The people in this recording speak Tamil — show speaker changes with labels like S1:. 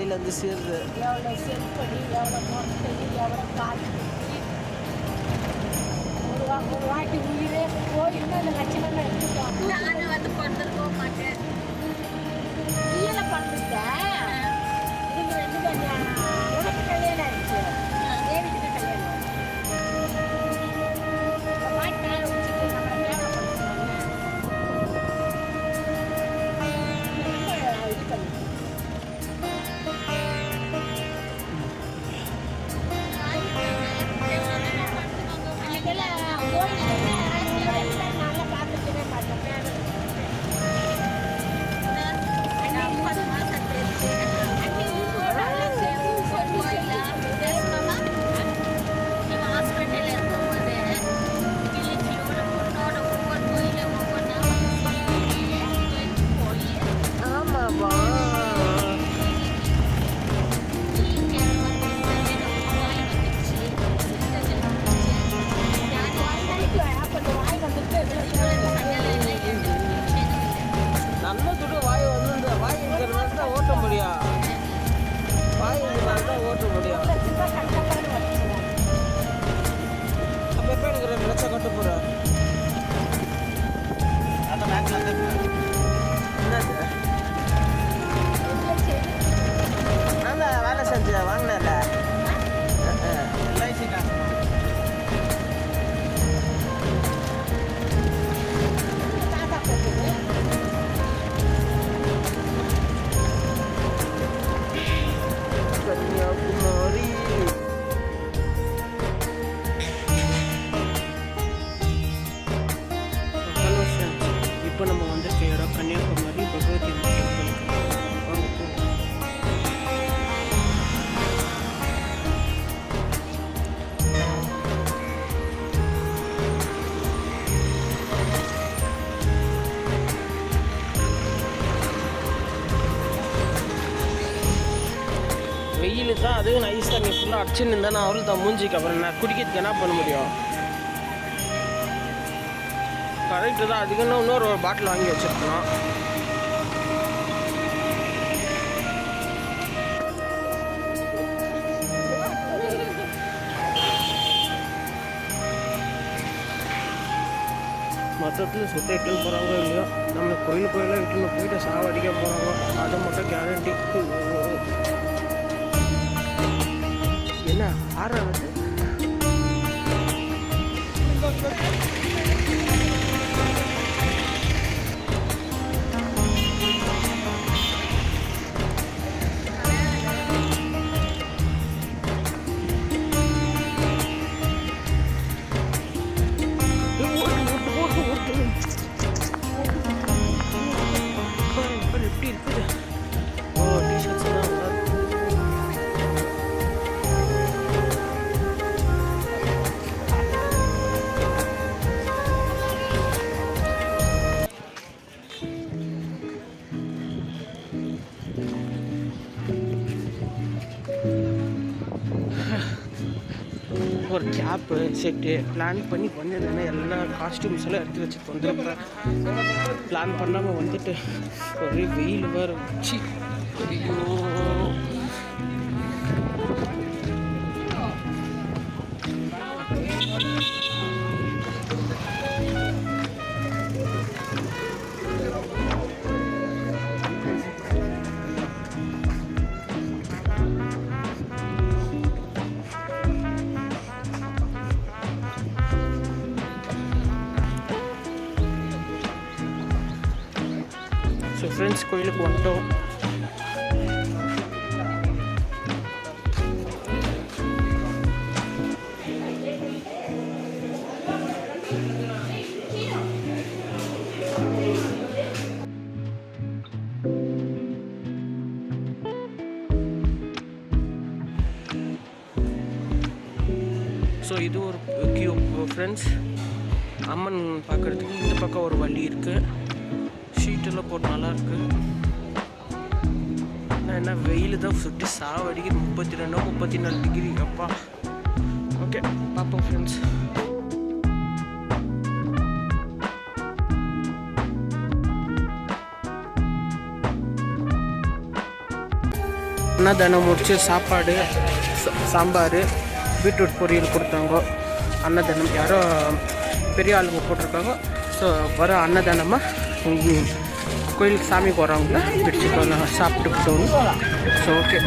S1: வாயிலேருந்து சேருது.
S2: எவ்வளோ செருப்படி, எவ்வளோ மொத்தடி, எவ்வளோ கால் ஒரு வாட்டி உயிரே போயிட்டு அந்த லட்சணம் எடுத்துட்டோம்.
S3: நான் வந்து பிறந்திருக்க மாட்டேன்.
S2: கீழே பிறந்துட்டேன். இதுங்க ரெண்டு உனக்கு கல்யாணம் ஆயிடுச்சு. தேவிக்கு கல்யாணம் பாட்டு மேலே வச்சுட்டு நம்மளை கேவலப்படுத்துவாங்க. இது பண்ணி அன்னைக்கெல்லாம் கோயில் நல்லா பார்த்துக்கவே மாட்டேன்.
S1: நல்ல துட்டு வாய் வந்து வாய் இருக்கிறது தான் ஓட்ட முடியும். வாய் இருக்கிறது தான் ஓட்ட முடியும். அப்போ எப்போ எனக்கு 2 லட்சம் கட்ட போகிறேன். என்னது நான் தான் வேலை செஞ்சேன் வாங்கினேன்ல. எல்ஐசி காசு கன்னியாகுமரி. ஹலோ ஃப்ரெண்ட்ஸ், இப்போ நம்ம வந்திருக்க இடம் கன்னியாகுமரி பகவதி டெம்பிள். வெயில் தான், அதுவும் நைஸ் தண்ணி ஃபுல்லாக அடிச்சுன்னு இருந்தால் அவள் தான் மூஞ்சிக்கு அப்புறம் நான் குடிக்கிறதுக்கு என்ன பண்ண முடியும். கரெக்டு தான். அதுக்குன்னு இன்னொரு பாட்டில் வாங்கி வச்சுருக்கணும். மொத்தத்தில் சுத்த இட்டுன்னு போகிறாங்க இல்லையோ, நம்ம கோயிலுக்கு இட்டுன்னு போயிட்டு சாவடிக்க போகிறாங்க. அதை மட்டும் கேரண்டி. என்ன ஆறாவது எப்படி இருக்குது. ஓ டிஷர்ட்ஸ் தான் ஒரு கேப்பு செட்டு பிளான் பண்ணி பண்ணியிருந்தேன்னா எல்லா காஸ்டியூம்ஸ் எல்லாம் எடுத்து வச்சுட்டு வந்துருப்பேன். பிளான் பண்ணாமல் வந்துட்டு ஒரே வெயில் வேறு வச்சு ஐயோ. ஸோ ஃப்ரெண்ட்ஸ், கோயிலுக்கு வந்துட்டோம். ஸோ இது ஒரு கியூ ஃப்ரெண்ட்ஸ். அம்மன் பார்க்குறதுக்கு இந்த பக்கம் ஒரு வழி இருக்குது. ஷீட்டெல்லாம் போட்டு நல்லாயிருக்கு. நான் என்ன வெயில் தான் சுற்றி சாவடிக்குது. 32 34 டிகிரி அப்பா. ஓகே பார்ப்போம் ஃப்ரெண்ட்ஸ். அன்னதானம் முடிச்சு சாப்பாடு சாம்பார் பீட்ரூட் பொரியல் கொடுத்தாங்க. அன்னதானம் யாரோ பெரிய ஆளுங்க போட்டிருக்காங்க. ஸோ வர அன்னதானமாக கோயிலுக்கு சாமி போகிறவங்க பிடிச்சிக்கோ சாப்பிட்டு போகணும். So okay.